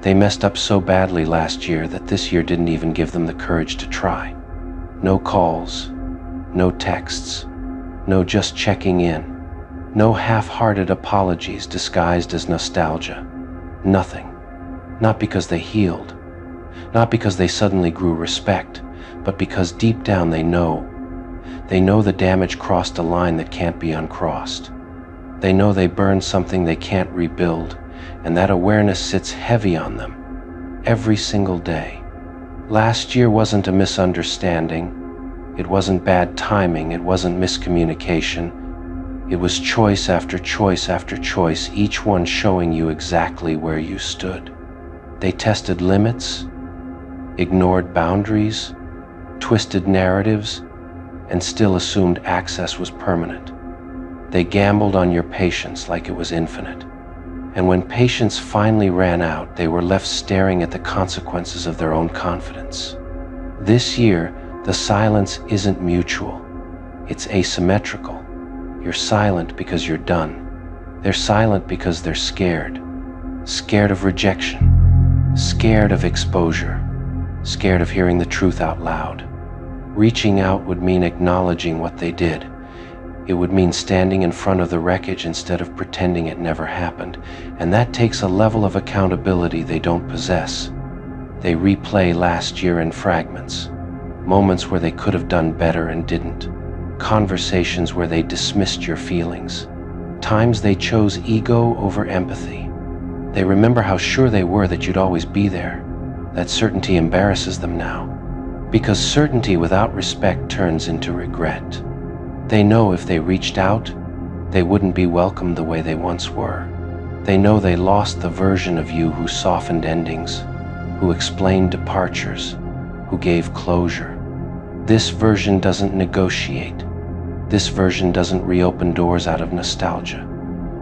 They messed up so badly last year that this year didn't even give them the courage to try. No calls, no texts, no just checking in, no half-hearted apologies disguised as nostalgia. Nothing. Not because they healed, not because they suddenly grew respect, but because deep down they know the damage crossed a line that can't be uncrossed. They know they burned something they can't rebuild, and that awareness sits heavy on them every single day. Last year wasn't a misunderstanding. It wasn't bad timing. It wasn't miscommunication. It was choice after choice after choice, each one showing you exactly where you stood. They tested limits, ignored boundaries, twisted narratives, and still assumed access was permanent. They gambled on your patience like it was infinite. And when patience finally ran out, they were left staring at the consequences of their own confidence. This year, the silence isn't mutual. It's asymmetrical. You're silent because you're done. They're silent because they're scared. Scared of rejection. Scared of exposure. Scared of hearing the truth out loud. Reaching out would mean acknowledging what they did. It would mean standing in front of the wreckage instead of pretending it never happened. And that takes a level of accountability they don't possess. They replay last year in fragments. Moments where they could have done better and didn't. Conversations where they dismissed your feelings. Times they chose ego over empathy. They remember how sure they were that you'd always be there. That certainty embarrasses them now. Because certainty without respect turns into regret. They know if they reached out, they wouldn't be welcomed the way they once were. They know they lost the version of you who softened endings, who explained departures, who gave closure. This version doesn't negotiate. This version doesn't reopen doors out of nostalgia.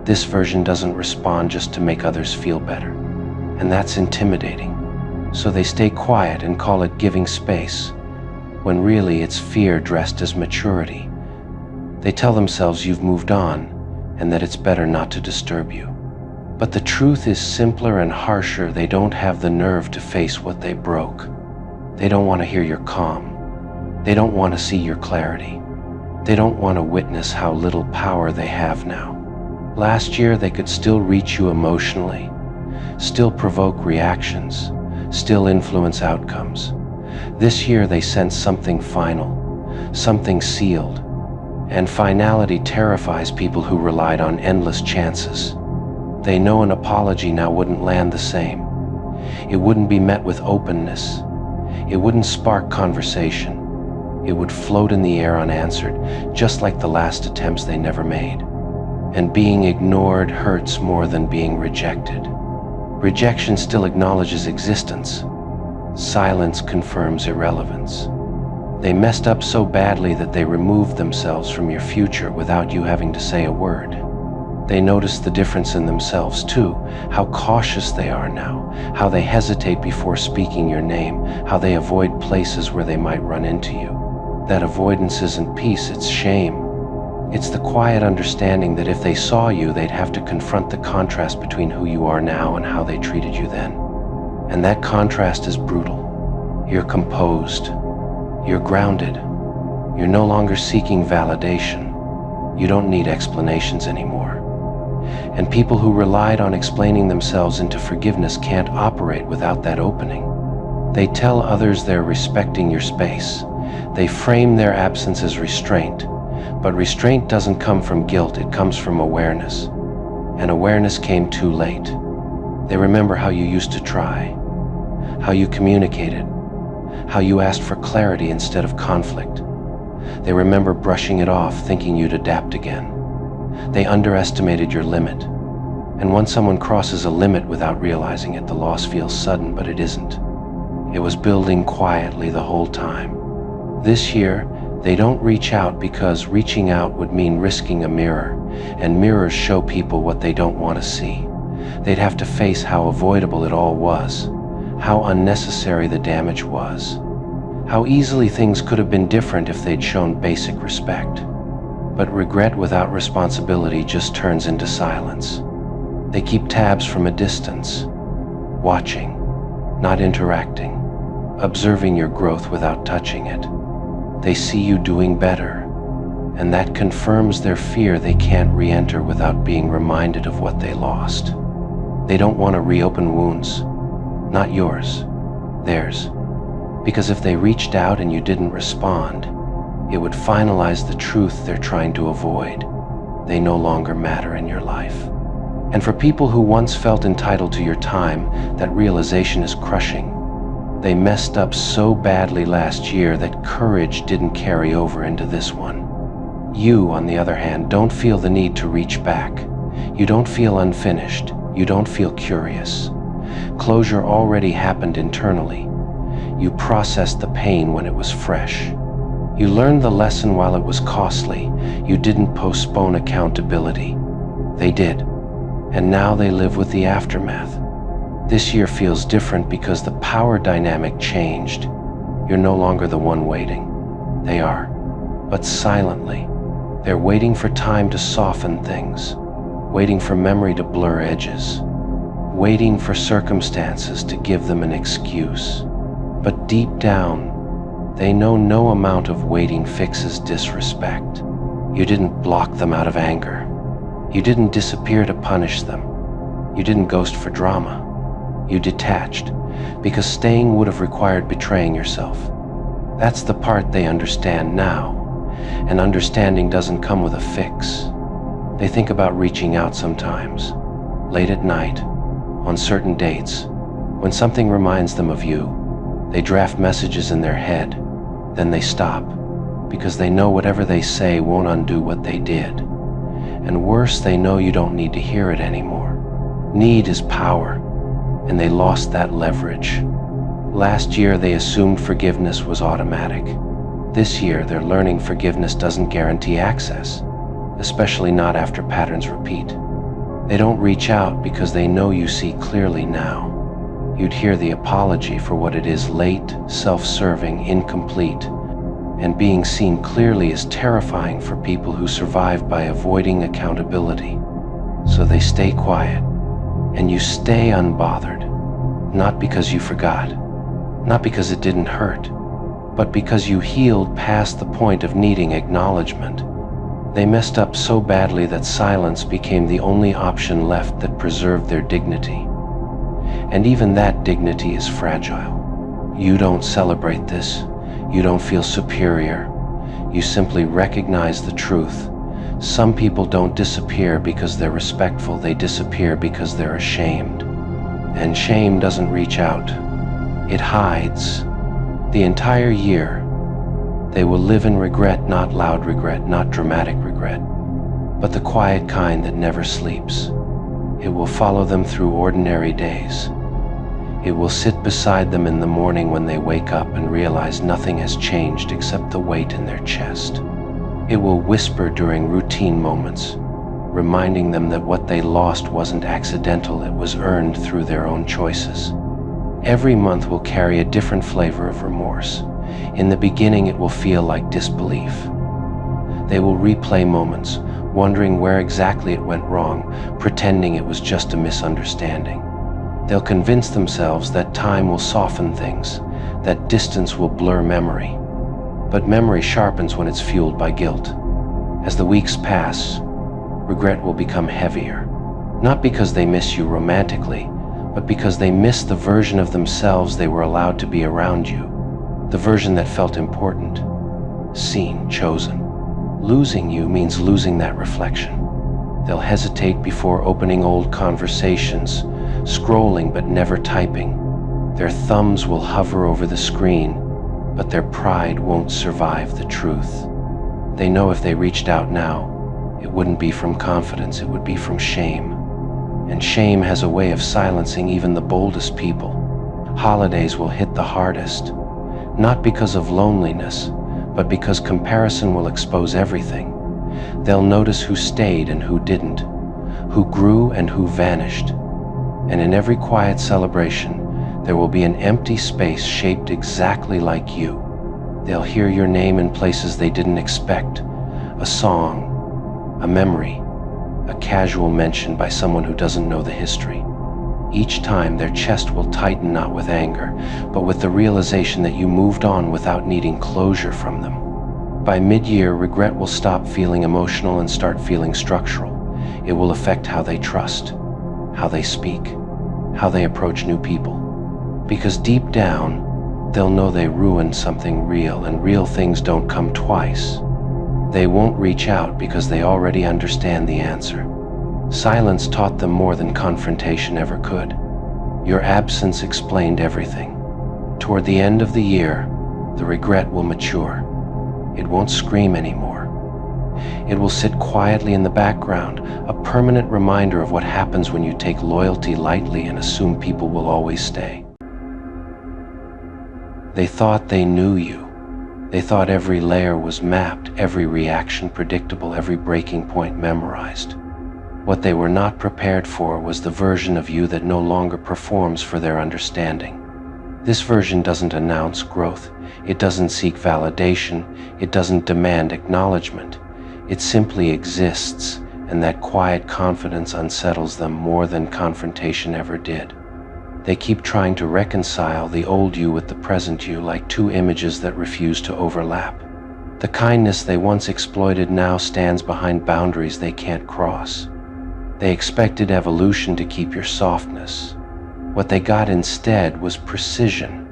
This version doesn't respond just to make others feel better. And that's intimidating. So they stay quiet and call it giving space, when really it's fear dressed as maturity. They tell themselves you've moved on and that it's better not to disturb you. But the truth is simpler and harsher. They don't have the nerve to face what they broke. They don't want to hear your calm. They don't want to see your clarity. They don't want to witness how little power they have now. Last year they could still reach you emotionally, still provoke reactions, still influence outcomes. This year they sense something final, something sealed. And finality terrifies people who relied on endless chances. They know an apology now wouldn't land the same. It wouldn't be met with openness. It wouldn't spark conversation. It would float in the air unanswered, just like the last attempts they never made. And being ignored hurts more than being rejected. Rejection still acknowledges existence. Silence confirms irrelevance. They messed up so badly that they removed themselves from your future without you having to say a word. They notice the difference in themselves too, how cautious they are now, how they hesitate before speaking your name, how they avoid places where they might run into you. That avoidance isn't peace, it's shame. It's the quiet understanding that if they saw you, they'd have to confront the contrast between who you are now and how they treated you then. And that contrast is brutal. You're composed. You're grounded. You're no longer seeking validation. You don't need explanations anymore. And people who relied on explaining themselves into forgiveness can't operate without that opening. They tell others they're respecting your space. They frame their absence as restraint. But restraint doesn't come from guilt, it comes from awareness. And awareness came too late. They remember how you used to try, how you communicated, how you asked for clarity instead of conflict. They remember brushing it off, thinking you'd adapt again. They underestimated your limit. And once someone crosses a limit without realizing it, the loss feels sudden, but it isn't. It was building quietly the whole time. This year, they don't reach out because reaching out would mean risking a mirror, and mirrors show people what they don't want to see. They'd have to face how avoidable it all was, how unnecessary the damage was, how easily things could have been different if they'd shown basic respect. But regret without responsibility just turns into silence. They keep tabs from a distance, watching, not interacting, observing your growth without touching it. They see you doing better, and that confirms their fear they can't re-enter without being reminded of what they lost. They don't want to reopen wounds, not yours, theirs. Because if they reached out and you didn't respond, it would finalize the truth they're trying to avoid. They no longer matter in your life. And for people who once felt entitled to your time, that realization is crushing. They messed up so badly last year that courage didn't carry over into this one. You, on the other hand, don't feel the need to reach back. You don't feel unfinished. You don't feel curious. Closure already happened internally. You processed the pain when it was fresh. You learned the lesson while it was costly. You didn't postpone accountability. They did. And now they live with the aftermath. This year feels different because the power dynamic changed. You're no longer the one waiting. They are, but silently. They're waiting for time to soften things, waiting for memory to blur edges, waiting for circumstances to give them an excuse. But deep down, they know no amount of waiting fixes disrespect. You didn't block them out of anger. You didn't disappear to punish them. You didn't ghost for drama. You detached, because staying would have required betraying yourself. That's the part they understand now, and understanding doesn't come with a fix. They think about reaching out sometimes, late at night, on certain dates, when something reminds them of you. They draft messages in their head, then they stop, because they know whatever they say won't undo what they did. And worse, they know you don't need to hear it anymore. Need is power, and they lost that leverage. Last year, they assumed forgiveness was automatic. This year, they're learning forgiveness doesn't guarantee access, especially not after patterns repeat. They don't reach out because they know you see clearly now. You'd hear the apology for what it is: late, self-serving, incomplete. And being seen clearly is terrifying for people who survive by avoiding accountability. So they stay quiet, and you stay unbothered, not because you forgot, not because it didn't hurt, but because you healed past the point of needing acknowledgement. They messed up so badly that silence became the only option left that preserved their dignity. And even that dignity is fragile. You don't celebrate this. You don't feel superior. You simply recognize the truth. Some people don't disappear because they're respectful. They disappear because they're ashamed. And shame doesn't reach out. It hides. The entire year, they will live in regret, not loud regret, not dramatic regret, but the quiet kind that never sleeps. It will follow them through ordinary days. It will sit beside them in the morning when they wake up and realize nothing has changed except the weight in their chest. It will whisper during routine moments, reminding them that what they lost wasn't accidental, it was earned through their own choices. Every month will carry a different flavor of remorse. In the beginning, it will feel like disbelief. They will replay moments, wondering where exactly it went wrong, pretending it was just a misunderstanding. They'll convince themselves that time will soften things, that distance will blur memory. But memory sharpens when it's fueled by guilt. As the weeks pass, regret will become heavier, not because they miss you romantically, but because they miss the version of themselves they were allowed to be around you, the version that felt important, seen, chosen. Losing you means losing that reflection. They'll hesitate before opening old conversations, scrolling but never typing. Their thumbs will hover over the screen, but their pride won't survive the truth. They know if they reached out now, it wouldn't be from confidence, it would be from shame. And shame has a way of silencing even the boldest people. Holidays will hit the hardest, not because of loneliness, but because comparison will expose everything. They'll notice who stayed and who didn't, who grew and who vanished. And in every quiet celebration, there will be an empty space shaped exactly like you. They'll hear your name in places they didn't expect, a song, a memory, a casual mention by someone who doesn't know the history. Each time their chest will tighten not with anger, but with the realization that you moved on without needing closure from them. By mid-year, regret will stop feeling emotional and start feeling structural. It will affect how they trust, how they speak, how they approach new people. Because deep down, they'll know they ruined something real, and real things don't come twice. They won't reach out because they already understand the answer. Silence taught them more than confrontation ever could. Your absence explained everything. Toward the end of the year, the regret will mature. It won't scream anymore. It will sit quietly in the background, a permanent reminder of what happens when you take loyalty lightly and assume people will always stay. They thought they knew you. They thought every layer was mapped, every reaction predictable, every breaking point memorized. What they were not prepared for was the version of you that no longer performs for their understanding. This version doesn't announce growth. It doesn't seek validation. It doesn't demand acknowledgement. It simply exists, and that quiet confidence unsettles them more than confrontation ever did. They keep trying to reconcile the old you with the present you, like two images that refuse to overlap. The kindness they once exploited now stands behind boundaries they can't cross. They expected evolution to keep your softness. What they got instead was precision.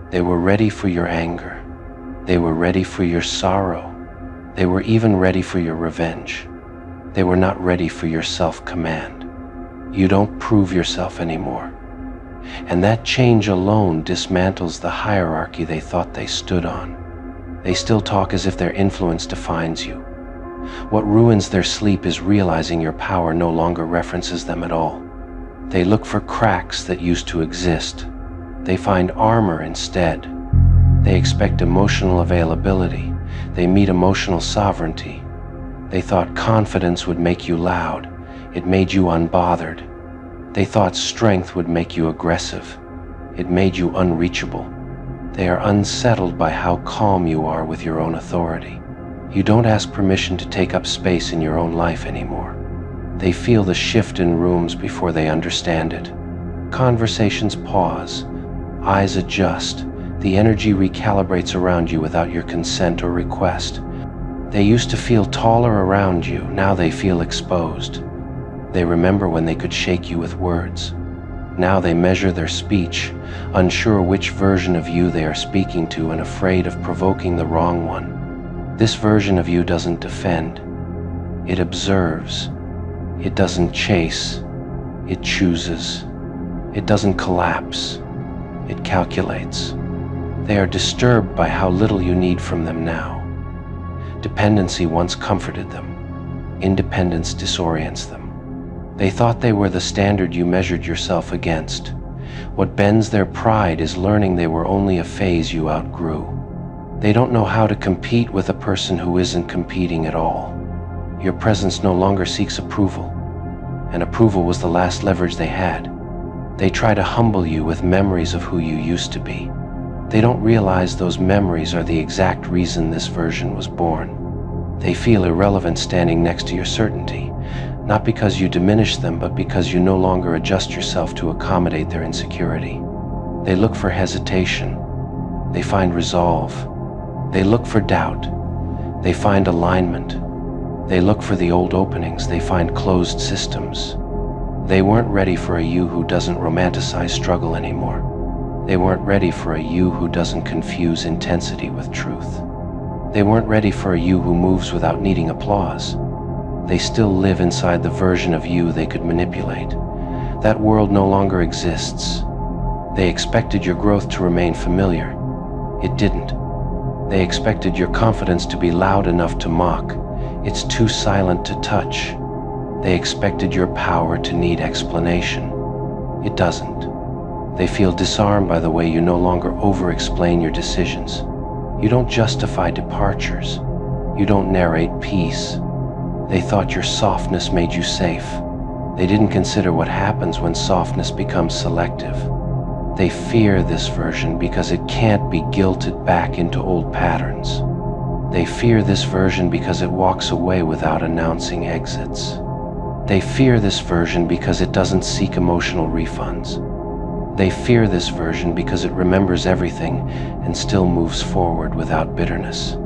They were ready for your anger. They were ready for your sorrow. They were even ready for your revenge. They were not ready for your self-command. You don't prove yourself anymore. And that change alone dismantles the hierarchy they thought they stood on. They still talk as if their influence defines you. What ruins their sleep is realizing your power no longer references them at all. They look for cracks that used to exist. They find armor instead. They expect emotional availability. They meet emotional sovereignty. They thought confidence would make you loud. It made you unbothered. They thought strength would make you aggressive. It made you unreachable. They are unsettled by how calm you are with your own authority. You don't ask permission to take up space in your own life anymore. They feel the shift in rooms before they understand it. Conversations pause. Eyes adjust. The energy recalibrates around you without your consent or request. They used to feel taller around you. Now they feel exposed. They remember when they could shake you with words. Now they measure their speech, unsure which version of you they are speaking to and afraid of provoking the wrong one. This version of you doesn't defend. It observes. It doesn't chase. It chooses. It doesn't collapse. It calculates. They are disturbed by how little you need from them now. Dependency once comforted them. Independence disorients them. They thought they were the standard you measured yourself against. What bends their pride is learning they were only a phase you outgrew. They don't know how to compete with a person who isn't competing at all. Your presence no longer seeks approval, and approval was the last leverage they had. They try to humble you with memories of who you used to be. They don't realize those memories are the exact reason this version was born. They feel irrelevant standing next to your certainty, not because you diminish them, but because you no longer adjust yourself to accommodate their insecurity. They look for hesitation. They find resolve. They look for doubt. They find alignment. They look for the old openings. They find closed systems. They weren't ready for a you who doesn't romanticize struggle anymore. They weren't ready for a you who doesn't confuse intensity with truth. They weren't ready for a you who moves without needing applause. They still live inside the version of you they could manipulate. That world no longer exists. They expected your growth to remain familiar. It didn't. They expected your confidence to be loud enough to mock. It's too silent to touch. They expected your power to need explanation. It doesn't. They feel disarmed by the way you no longer over-explain your decisions. You don't justify departures. You don't narrate peace. They thought your softness made you safe. They didn't consider what happens when softness becomes selective. They fear this version because it can't be guilted back into old patterns. They fear this version because it walks away without announcing exits. They fear this version because it doesn't seek emotional refunds. They fear this version because it remembers everything and still moves forward without bitterness.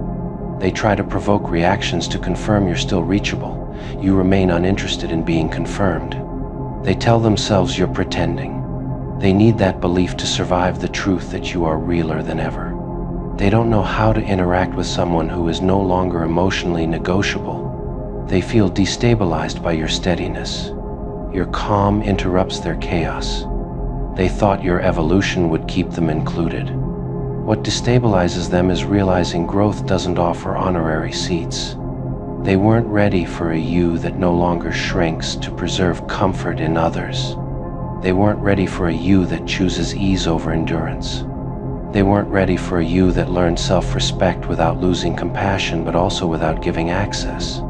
They try to provoke reactions to confirm you're still reachable. You remain uninterested in being confirmed. They tell themselves you're pretending. They need that belief to survive the truth that you are realer than ever. They don't know how to interact with someone who is no longer emotionally negotiable. They feel destabilized by your steadiness. Your calm interrupts their chaos. They thought your evolution would keep them included. What destabilizes them is realizing growth doesn't offer honorary seats. They weren't ready for a you that no longer shrinks to preserve comfort in others. They weren't ready for a you that chooses ease over endurance. They weren't ready for a you that learned self-respect without losing compassion, but also without giving access.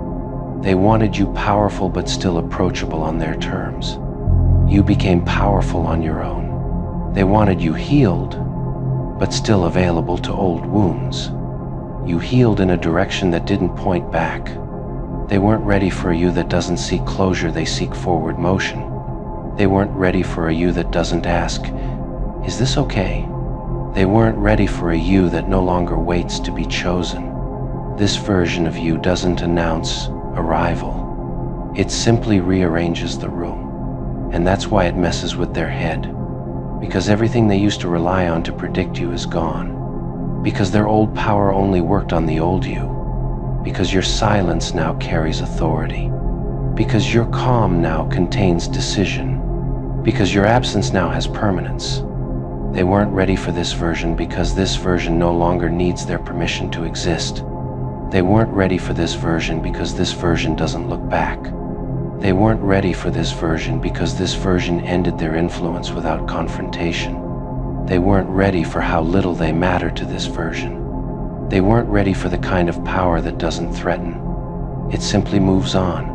They wanted you powerful but still approachable on their terms. You became powerful on your own. They wanted you healed, but still available to old wounds. You healed in a direction that didn't point back. They weren't ready for a you that doesn't seek closure, they seek forward motion. They weren't ready for a you that doesn't ask, "Is this okay?" They weren't ready for a you that no longer waits to be chosen. This version of you doesn't announce arrival. It simply rearranges the room. And that's why it messes with their head. Because everything they used to rely on to predict you is gone. Because their old power only worked on the old you. Because your silence now carries authority. Because your calm now contains decision. Because your absence now has permanence. They weren't ready for this version because this version no longer needs their permission to exist. They weren't ready for this version because this version doesn't look back. They weren't ready for this version because this version ended their influence without confrontation. They weren't ready for how little they matter to this version. They weren't ready for the kind of power that doesn't threaten. It simply moves on.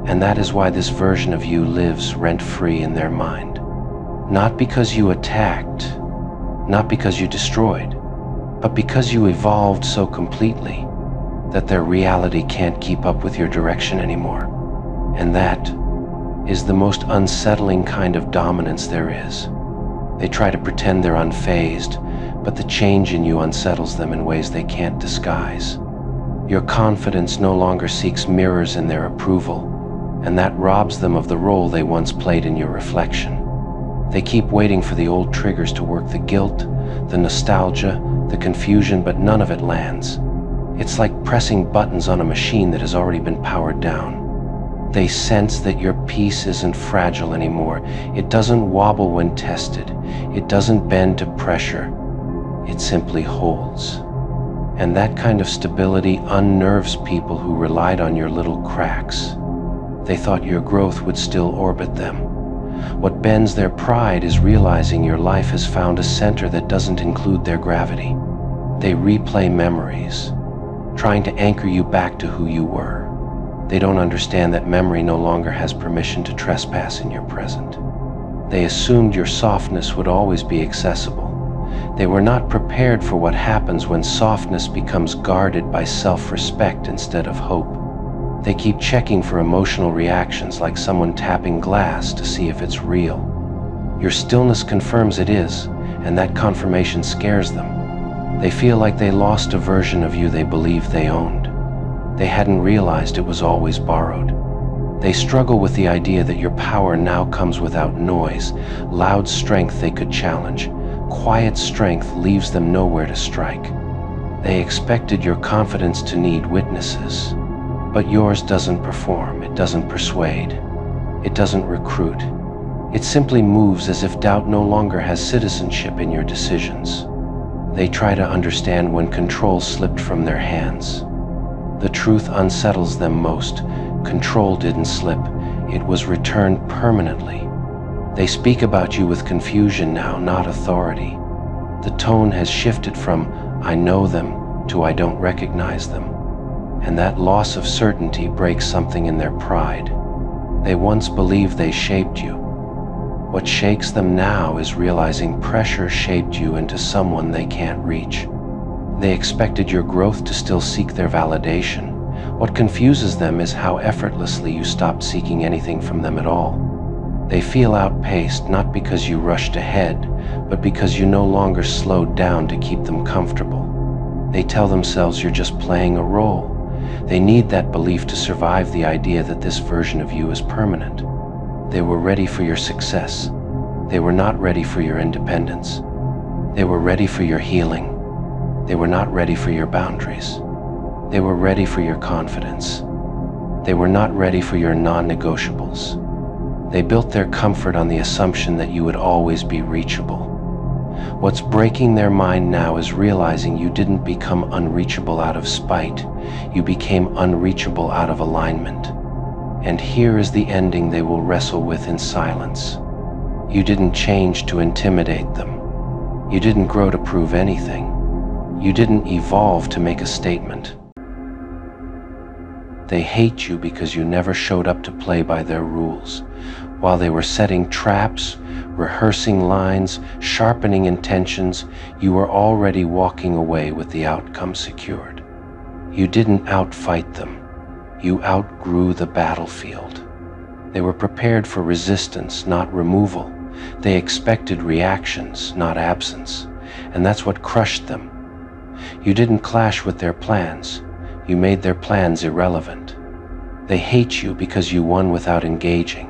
And that is why this version of you lives rent-free in their mind. Not because you attacked, not because you destroyed, but because you evolved so completely that their reality can't keep up with your direction anymore. And that is the most unsettling kind of dominance there is. They try to pretend they're unfazed, but the change in you unsettles them in ways they can't disguise. Your confidence no longer seeks mirrors in their approval, and that robs them of the role they once played in your reflection. They keep waiting for the old triggers to work, the guilt, the nostalgia, the confusion, but none of it lands. It's like pressing buttons on a machine that has already been powered down. They sense that your peace isn't fragile anymore. It doesn't wobble when tested. It doesn't bend to pressure. It simply holds. And that kind of stability unnerves people who relied on your little cracks. They thought your growth would still orbit them. What bends their pride is realizing your life has found a center that doesn't include their gravity. They replay memories, trying to anchor you back to who you were. They don't understand that memory no longer has permission to trespass in your present. They assumed your softness would always be accessible. They were not prepared for what happens when softness becomes guarded by self-respect instead of hope. They keep checking for emotional reactions like someone tapping glass to see if it's real. Your stillness confirms it is, and that confirmation scares them. They feel like they lost a version of you they believed they owned. They hadn't realized it was always borrowed. They struggle with the idea that your power now comes without noise, loud strength they could challenge. Quiet strength leaves them nowhere to strike. They expected your confidence to need witnesses, but yours doesn't perform, it doesn't persuade, it doesn't recruit. It simply moves as if doubt no longer has citizenship in your decisions. They try to understand when control slipped from their hands. The truth unsettles them most. Control didn't slip, it was returned permanently. They speak about you with confusion now, not authority. The tone has shifted from "I know them" to "I don't recognize them." And that loss of certainty breaks something in their pride. They once believed they shaped you. What shakes them now is realizing pressure shaped you into someone they can't reach. They expected your growth to still seek their validation, What confuses them is how effortlessly you stopped seeking anything from them at all. They feel outpaced not because you rushed ahead, but because you no longer slowed down to keep them comfortable. They tell themselves you're just playing a role. They need that belief to survive the idea that this version of you is permanent. They were ready for your success. They were not ready for your independence. They were ready for your healing. They were not ready for your boundaries. They were ready for your confidence. They were not ready for your non-negotiables. They built their comfort on the assumption that you would always be reachable. What's breaking their mind now is realizing you didn't become unreachable out of spite. You became unreachable out of alignment. And here is the ending they will wrestle with in silence. You didn't change to intimidate them. You didn't grow to prove anything. You didn't evolve to make a statement. They hate you because you never showed up to play by their rules. While they were setting traps, rehearsing lines, sharpening intentions, you were already walking away with the outcome secured. You didn't outfight them. You outgrew the battlefield. They were prepared for resistance, not removal. They expected reactions, not absence, and that's what crushed them. You didn't clash with their plans. You made their plans irrelevant. They hate you because you won without engaging.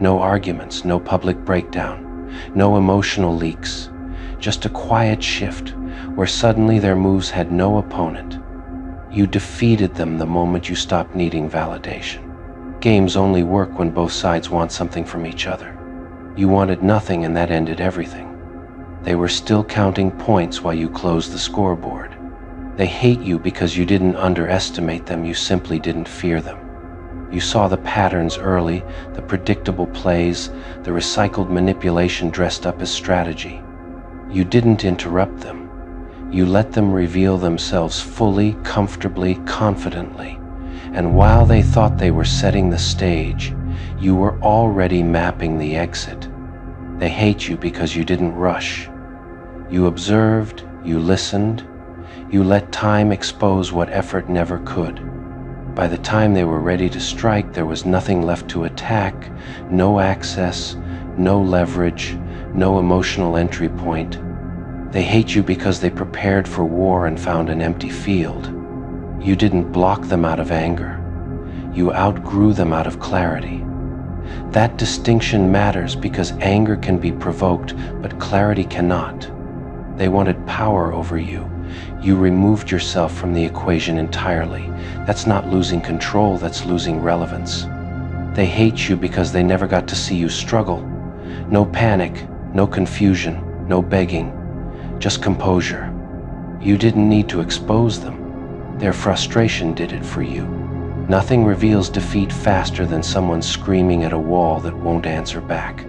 No arguments, no public breakdown, no emotional leaks, just a quiet shift where suddenly their moves had no opponent. You defeated them the moment you stopped needing validation. Games only work when both sides want something from each other. You wanted nothing and that ended everything. They were still counting points while you closed the scoreboard. They hate you because you didn't underestimate them, you simply didn't fear them. You saw the patterns early, the predictable plays, the recycled manipulation dressed up as strategy. You didn't interrupt them. You let them reveal themselves fully, comfortably, confidently. And while they thought they were setting the stage, you were already mapping the exit. They hate you because you didn't rush. You observed, you listened, you let time expose what effort never could. By the time they were ready to strike, there was nothing left to attack, no access, no leverage, no emotional entry point. They hate you because they prepared for war and found an empty field. You didn't block them out of anger. You outgrew them out of clarity. That distinction matters because anger can be provoked, but clarity cannot. They wanted power over you. You removed yourself from the equation entirely. That's not losing control, that's losing relevance. They hate you because they never got to see you struggle. No panic, no confusion, no begging, just composure. You didn't need to expose them. Their frustration did it for you. Nothing reveals defeat faster than someone screaming at a wall that won't answer back.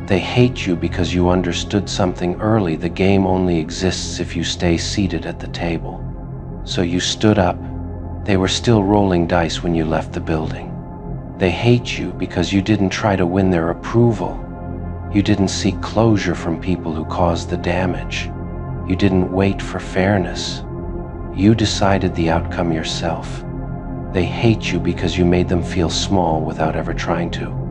They hate you because you understood something early. The game only exists if you stay seated at the table. So you stood up. They were still rolling dice when you left the building. They hate you because you didn't try to win their approval. You didn't seek closure from people who caused the damage. You didn't wait for fairness. You decided the outcome yourself. They hate you because you made them feel small without ever trying to.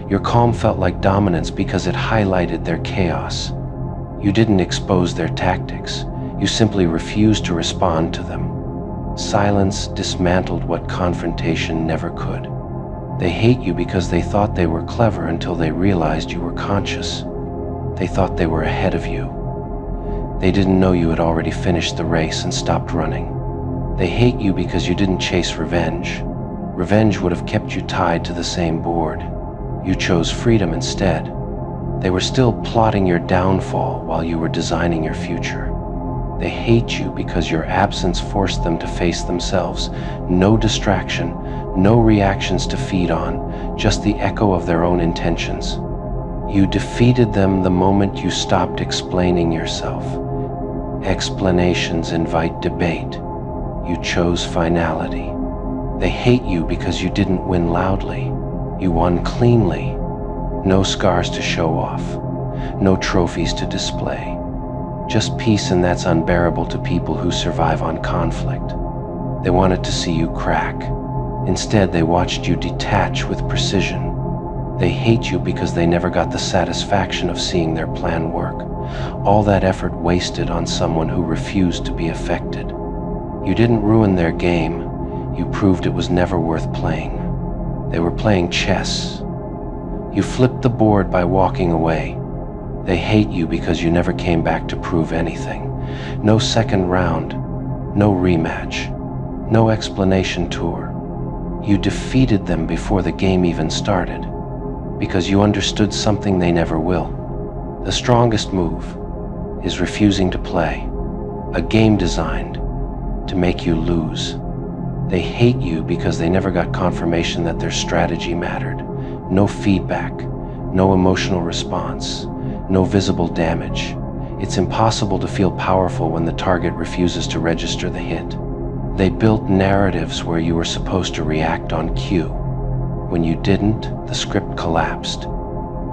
Your calm felt like dominance because it highlighted their chaos. You didn't expose their tactics. You simply refused to respond to them. Silence dismantled what confrontation never could. They hate you because they thought they were clever until they realized you were conscious. They thought they were ahead of you. They didn't know you had already finished the race and stopped running. They hate you because you didn't chase revenge. Revenge would have kept you tied to the same board. You chose freedom instead. They were still plotting your downfall while you were designing your future. They hate you because your absence forced them to face themselves. No distraction, no reactions to feed on, just the echo of their own intentions. You defeated them the moment you stopped explaining yourself. Explanations invite debate. You chose finality. They hate you because you didn't win loudly. You won cleanly. No scars to show off. No trophies to display. Just peace, and that's unbearable to people who survive on conflict. They wanted to see you crack. Instead, they watched you detach with precision. They hate you because they never got the satisfaction of seeing their plan work. All that effort wasted on someone who refused to be affected. You didn't ruin their game. You proved it was never worth playing. They were playing chess. You flipped the board by walking away. They hate you because you never came back to prove anything. No second round, no rematch, no explanation tour. You defeated them before the game even started, because you understood something they never will. The strongest move is refusing to play, a game designed to make you lose. They hate you because they never got confirmation that their strategy mattered. No feedback, no emotional response, no visible damage. It's impossible to feel powerful when the target refuses to register the hit. They built narratives where you were supposed to react on cue. When you didn't, the script collapsed.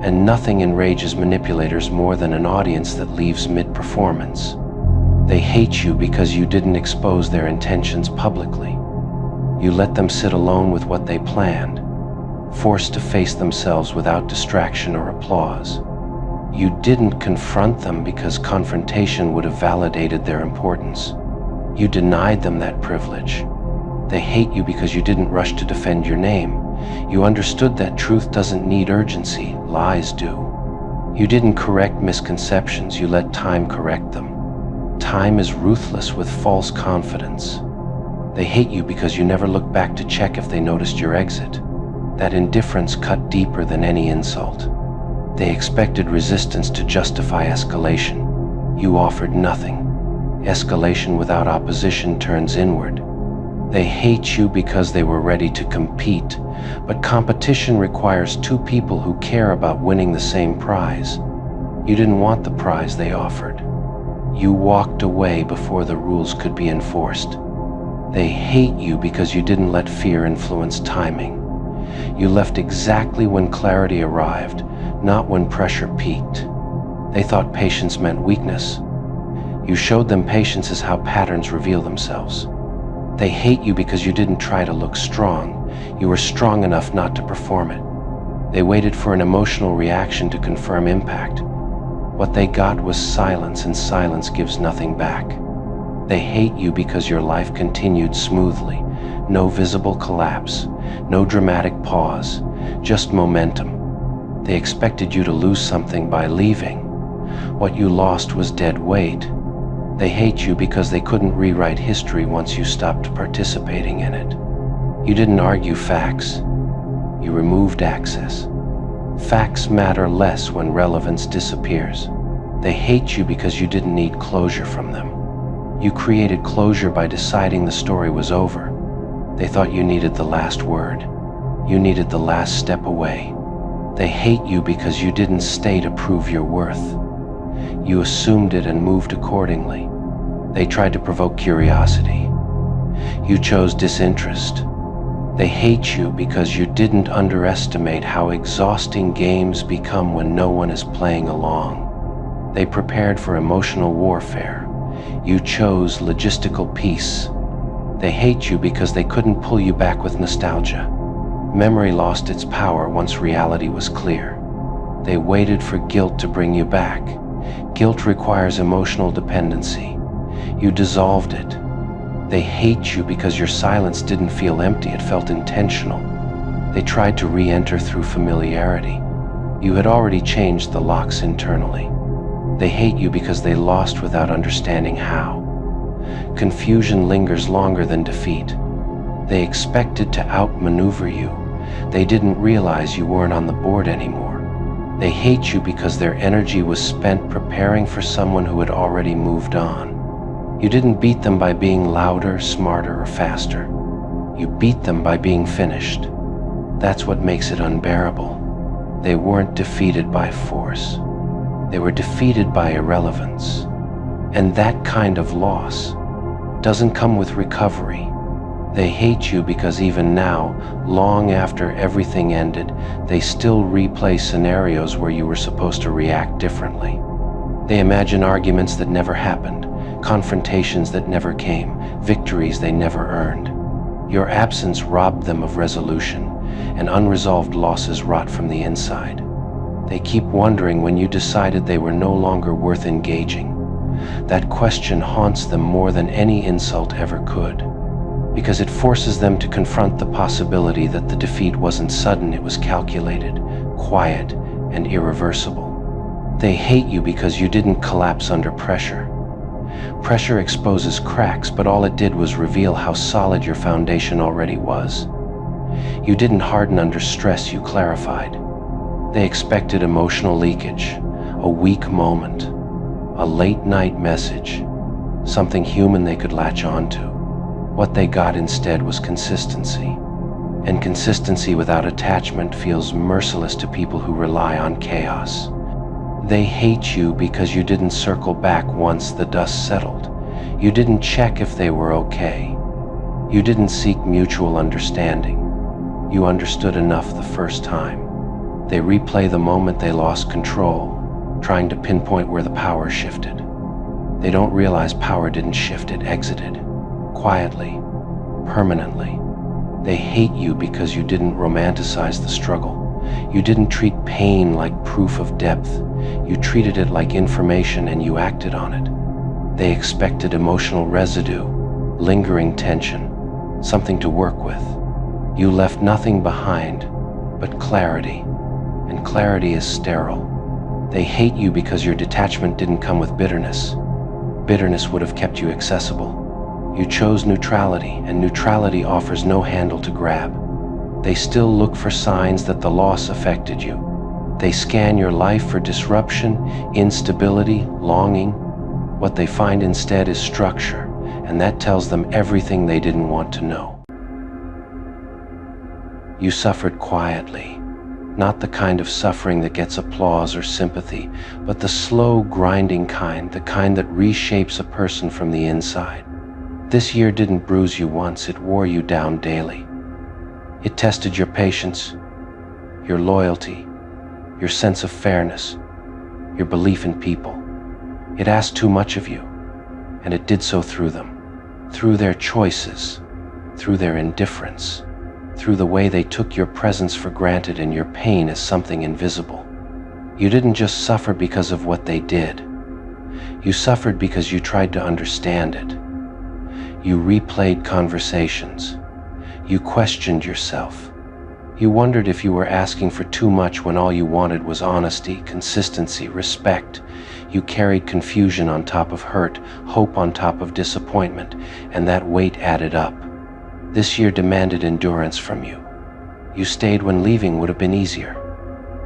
And nothing enrages manipulators more than an audience that leaves mid-performance. They hate you because you didn't expose their intentions publicly. You let them sit alone with what they planned, forced to face themselves without distraction or applause. You didn't confront them because confrontation would have validated their importance. You denied them that privilege. They hate you because you didn't rush to defend your name. You understood that truth doesn't need urgency, lies do. You didn't correct misconceptions, you let time correct them. Time is ruthless with false confidence. They hate you because you never looked back to check if they noticed your exit. That indifference cut deeper than any insult. They expected resistance to justify escalation. You offered nothing. Escalation without opposition turns inward. They hate you because they were ready to compete, but competition requires two people who care about winning the same prize. You didn't want the prize they offered. You walked away before the rules could be enforced. They hate you because you didn't let fear influence timing. You left exactly when clarity arrived, not when pressure peaked. They thought patience meant weakness. You showed them patience is how patterns reveal themselves. They hate you because you didn't try to look strong. You were strong enough not to perform it. They waited for an emotional reaction to confirm impact. What they got was silence, and silence gives nothing back. They hate you because your life continued smoothly. No visible collapse, no dramatic pause, just momentum. They expected you to lose something by leaving. What you lost was dead weight. They hate you because they couldn't rewrite history once you stopped participating in it. You didn't argue facts. You removed access. Facts matter less when relevance disappears. They hate you because you didn't need closure from them. You created closure by deciding the story was over. They thought you needed the last word. You needed the last step away. They hate you because you didn't stay to prove your worth. You assumed it and moved accordingly. They tried to provoke curiosity. You chose disinterest. They hate you because you didn't underestimate how exhausting games become when no one is playing along. They prepared for emotional warfare. You chose logistical peace. They hate you because they couldn't pull you back with nostalgia. Memory lost its power once reality was clear. They waited for guilt to bring you back. Guilt requires emotional dependency. You dissolved it. They hate you because your silence didn't feel empty, it felt intentional. They tried to re-enter through familiarity. You had already changed the locks internally. They hate you because they lost without understanding how. Confusion lingers longer than defeat. They expected to outmaneuver you. They didn't realize you weren't on the board anymore. They hate you because their energy was spent preparing for someone who had already moved on. You didn't beat them by being louder, smarter, or faster. You beat them by being finished. That's what makes it unbearable. They weren't defeated by force. They were defeated by irrelevance. And that kind of loss doesn't come with recovery. They hate you because even now, long after everything ended, they still replay scenarios where you were supposed to react differently. They imagine arguments that never happened, confrontations that never came, victories they never earned. Your absence robbed them of resolution, and unresolved losses rot from the inside. They keep wondering when you decided they were no longer worth engaging. That question haunts them more than any insult ever could, because it forces them to confront the possibility that the defeat wasn't sudden, it was calculated, quiet, and irreversible. They hate you because you didn't collapse under pressure. Pressure exposes cracks, but all it did was reveal how solid your foundation already was. You didn't harden under stress, you clarified. They expected emotional leakage, a weak moment, a late-night message, something human they could latch onto. What they got instead was consistency. And consistency without attachment feels merciless to people who rely on chaos. They hate you because you didn't circle back once the dust settled. You didn't check if they were okay. You didn't seek mutual understanding. You understood enough the first time. They replay the moment they lost control, trying to pinpoint where the power shifted. They don't realize power didn't shift, it exited. Quietly, permanently. They hate you because you didn't romanticize the struggle. You didn't treat pain like proof of depth. You treated it like information and you acted on it. They expected emotional residue, lingering tension, something to work with. You left nothing behind but clarity, and clarity is sterile. They hate you because your detachment didn't come with bitterness. Bitterness would have kept you accessible. You chose neutrality, and neutrality offers no handle to grab. They still look for signs that the loss affected you. They scan your life for disruption, instability, longing. What they find instead is structure, and that tells them everything they didn't want to know. You suffered quietly, not the kind of suffering that gets applause or sympathy, but the slow, grinding kind, the kind that reshapes a person from the inside. This year didn't bruise you once, it wore you down daily. It tested your patience, your loyalty, your sense of fairness, your belief in people. It asked too much of you, and it did so through them, through their choices, through their indifference, through the way they took your presence for granted and your pain as something invisible. You didn't just suffer because of what they did. You suffered because you tried to understand it. You replayed conversations. You questioned yourself. You wondered if you were asking for too much when all you wanted was honesty, consistency, respect. You carried confusion on top of hurt, hope on top of disappointment, and that weight added up. This year demanded endurance from you. You stayed when leaving would have been easier.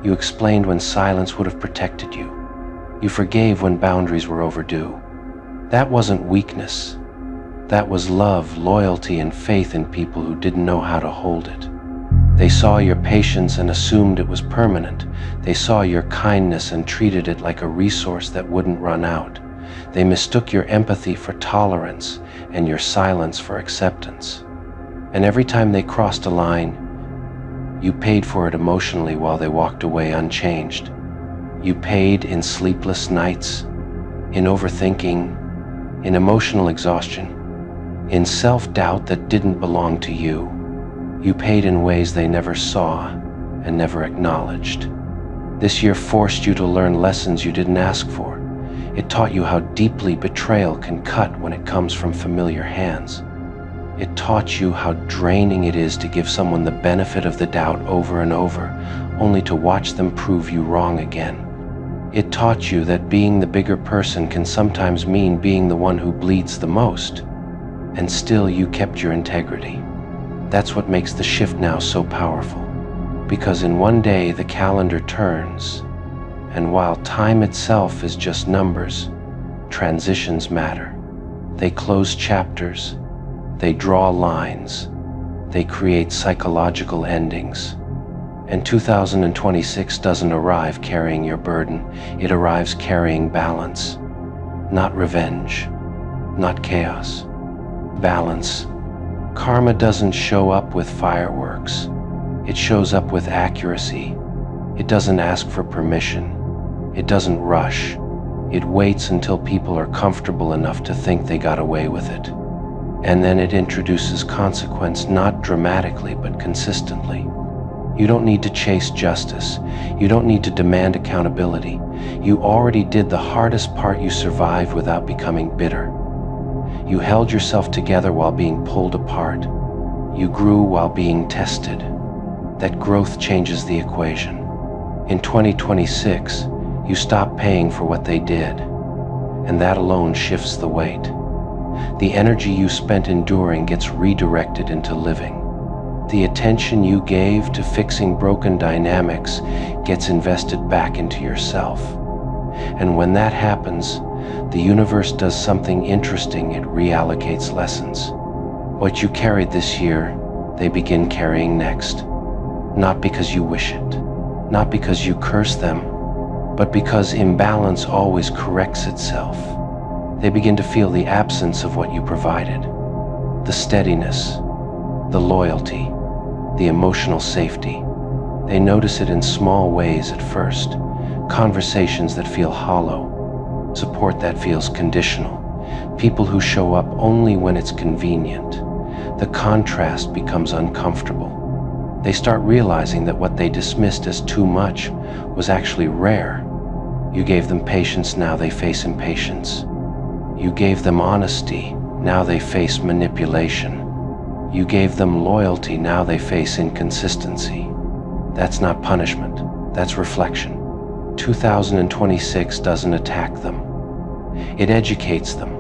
You explained when silence would have protected you. You forgave when boundaries were overdue. That wasn't weakness. That was love, loyalty, and faith in people who didn't know how to hold it. They saw your patience and assumed it was permanent. They saw your kindness and treated it like a resource that wouldn't run out. They mistook your empathy for tolerance and your silence for acceptance. And every time they crossed a line, you paid for it emotionally while they walked away unchanged. You paid in sleepless nights, in overthinking, in emotional exhaustion, in self-doubt that didn't belong to you. You paid in ways they never saw and never acknowledged. This year forced you to learn lessons you didn't ask for. It taught you how deeply betrayal can cut when it comes from familiar hands. It taught you how draining it is to give someone the benefit of the doubt over and over, only to watch them prove you wrong again. It taught you that being the bigger person can sometimes mean being the one who bleeds the most, and still you kept your integrity. That's what makes the shift now so powerful, because in one day the calendar turns, and while time itself is just numbers, transitions matter. They close chapters, they draw lines, they create psychological endings. And 2026 doesn't arrive carrying your burden, it arrives carrying balance. Not revenge, not chaos. Balance. Karma doesn't show up with fireworks. It shows up with accuracy. It doesn't ask for permission. It doesn't rush. It waits until people are comfortable enough to think they got away with it. And then it introduces consequence, not dramatically, but consistently. You don't need to chase justice. You don't need to demand accountability. You already did the hardest part. You survived without becoming bitter. You held yourself together while being pulled apart. You grew while being tested. That growth changes the equation. In 2026, you stop paying for what they did, and that alone shifts the weight. The energy you spent enduring gets redirected into living. The attention you gave to fixing broken dynamics gets invested back into yourself. And when that happens, the universe does something interesting. It reallocates lessons. What you carried this year, they begin carrying next. Not because you wish it, not because you curse them, but because imbalance always corrects itself. They begin to feel the absence of what you provided. The steadiness, the loyalty, the emotional safety. They notice it in small ways at first. Conversations that feel hollow, support that feels conditional, people who show up only when it's convenient. The contrast becomes uncomfortable. They start realizing that what they dismissed as too much was actually rare. You gave them patience, now they face impatience. You gave them honesty, now they face manipulation. You gave them loyalty, now they face inconsistency. That's not punishment, that's reflection. 2026 doesn't attack them. It educates them.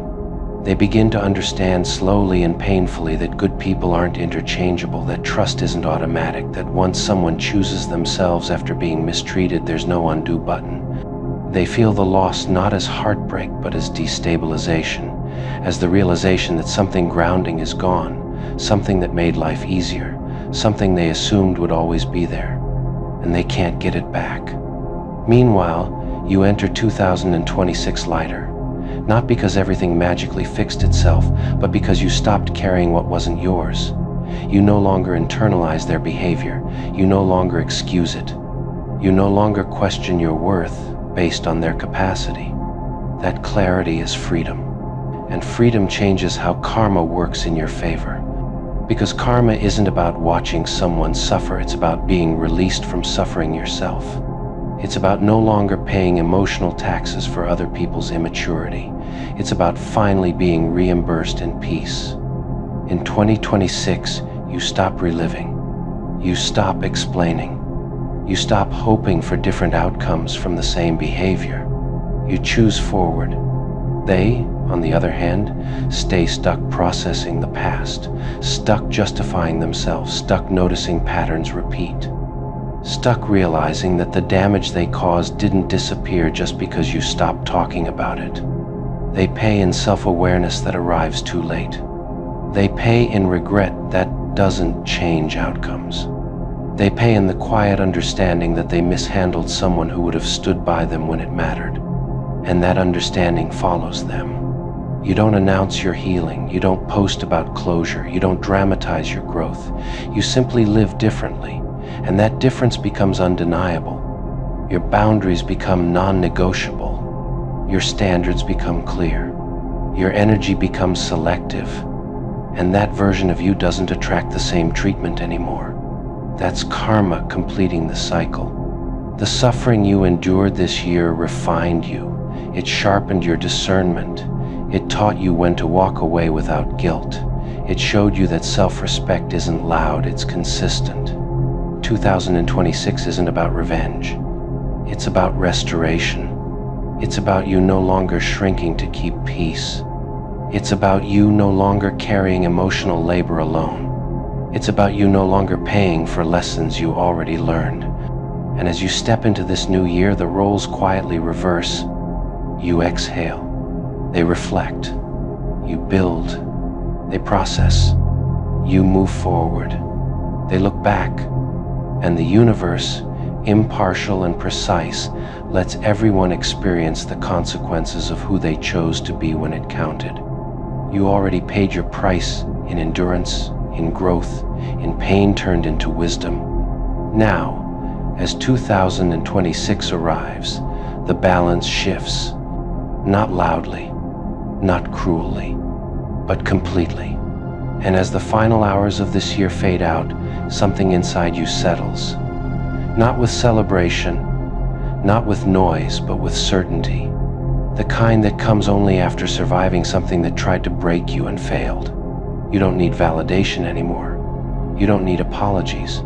They begin to understand slowly and painfully that good people aren't interchangeable, that trust isn't automatic, that once someone chooses themselves after being mistreated, there's no undo button. They feel the loss not as heartbreak, but as destabilization, as the realization that something grounding is gone, something that made life easier, something they assumed would always be there, and they can't get it back. Meanwhile, you enter 2026 lighter, not because everything magically fixed itself, but because you stopped carrying what wasn't yours. You no longer internalize their behavior. You no longer excuse it. You no longer question your worth based on their capacity. That clarity is freedom. And freedom changes how karma works in your favor. Because karma isn't about watching someone suffer, it's about being released from suffering yourself. It's about no longer paying emotional taxes for other people's immaturity. It's about finally being reimbursed in peace. In 2026, you stop reliving. You stop explaining. You stop hoping for different outcomes from the same behavior. You choose forward. They, on the other hand, stay stuck processing the past, stuck justifying themselves, stuck noticing patterns repeat. Stuck realizing that the damage they caused didn't disappear just because you stopped talking about it. They pay in self-awareness that arrives too late. They pay in regret that doesn't change outcomes. They pay in the quiet understanding that they mishandled someone who would have stood by them when it mattered. And that understanding follows them. You don't announce your healing. You don't post about closure. You don't dramatize your growth. You simply live differently. And that difference becomes undeniable. Your boundaries become non-negotiable. Your standards become clear. Your energy becomes selective. And that version of you doesn't attract the same treatment anymore. That's karma completing the cycle. The suffering you endured this year refined you. It sharpened your discernment. It taught you when to walk away without guilt. It showed you that self-respect isn't loud, it's consistent. 2026 isn't about revenge. It's about restoration. It's about you no longer shrinking to keep peace. It's about you no longer carrying emotional labor alone. It's about you no longer paying for lessons you already learned. And as you step into this new year, the roles quietly reverse. You exhale. They reflect. You build. They process. You move forward. They look back. And the universe, impartial and precise, lets everyone experience the consequences of who they chose to be when it counted. You already paid your price in endurance, in growth, in pain turned into wisdom. Now, as 2026 arrives, the balance shifts. Not loudly, not cruelly, but completely. And as the final hours of this year fade out, something inside you settles. Not with celebration, not with noise, but with certainty. The kind that comes only after surviving something that tried to break you and failed. You don't need validation anymore. You don't need apologies.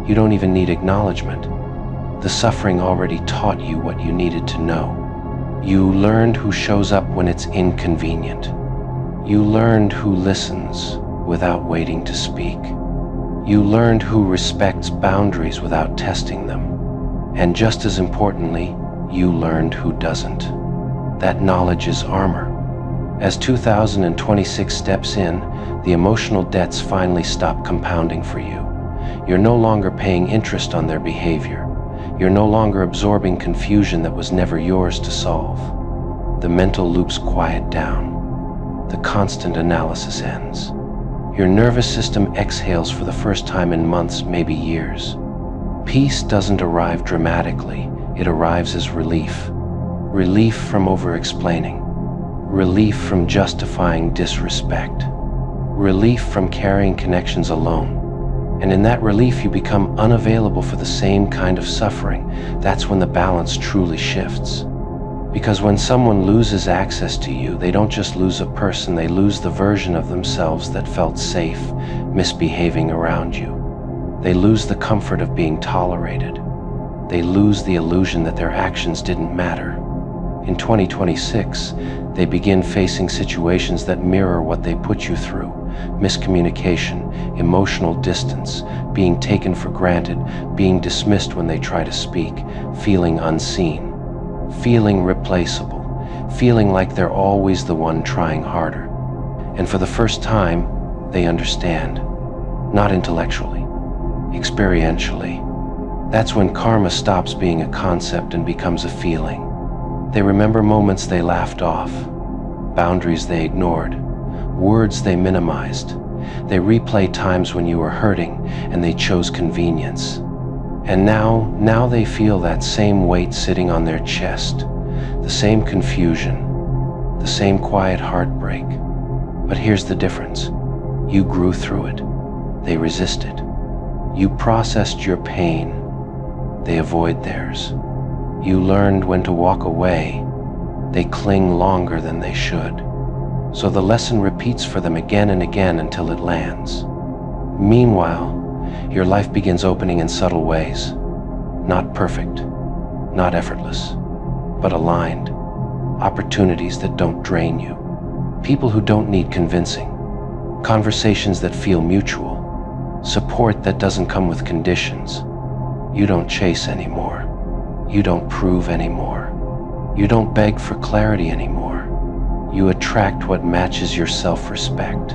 You don't even need acknowledgement. The suffering already taught you what you needed to know. You learned who shows up when it's inconvenient. You learned who listens without waiting to speak. You learned who respects boundaries without testing them. And just as importantly, you learned who doesn't. That knowledge is armor. As 2026 steps in, the emotional debts finally stop compounding for you. You're no longer paying interest on their behavior. You're no longer absorbing confusion that was never yours to solve. The mental loops quiet down. The constant analysis ends. Your nervous system exhales for the first time in months, maybe years. Peace doesn't arrive dramatically. It arrives as relief. Relief from over-explaining. Relief from justifying disrespect. Relief from carrying connections alone. And in that relief, you become unavailable for the same kind of suffering. That's when the balance truly shifts. Because when someone loses access to you, they don't just lose a person, they lose the version of themselves that felt safe, misbehaving around you. They lose the comfort of being tolerated. They lose the illusion that their actions didn't matter. In 2026, they begin facing situations that mirror what they put you through. Miscommunication, emotional distance, being taken for granted, being dismissed when they try to speak, feeling unseen, feeling replaceable, feeling like they're always the one trying harder. And for the first time, they understand, not intellectually, experientially. That's when karma stops being a concept and becomes a feeling. They remember moments they laughed off, boundaries they ignored, words they minimized. They replay times when you were hurting and they chose convenience. And now they feel that same weight sitting on their chest, the same confusion, the same quiet heartbreak. But here's the difference. You grew through it. They resisted. You processed your pain. They avoid theirs. You learned when to walk away. They cling longer than they should. So the lesson repeats for them again and again until it lands. Meanwhile, your life begins opening in subtle ways. Not perfect, not effortless, but aligned. Opportunities that don't drain you. People who don't need convincing. Conversations that feel mutual. Support that doesn't come with conditions. You don't chase anymore. You don't prove anymore. You don't beg for clarity anymore. You attract what matches your self-respect.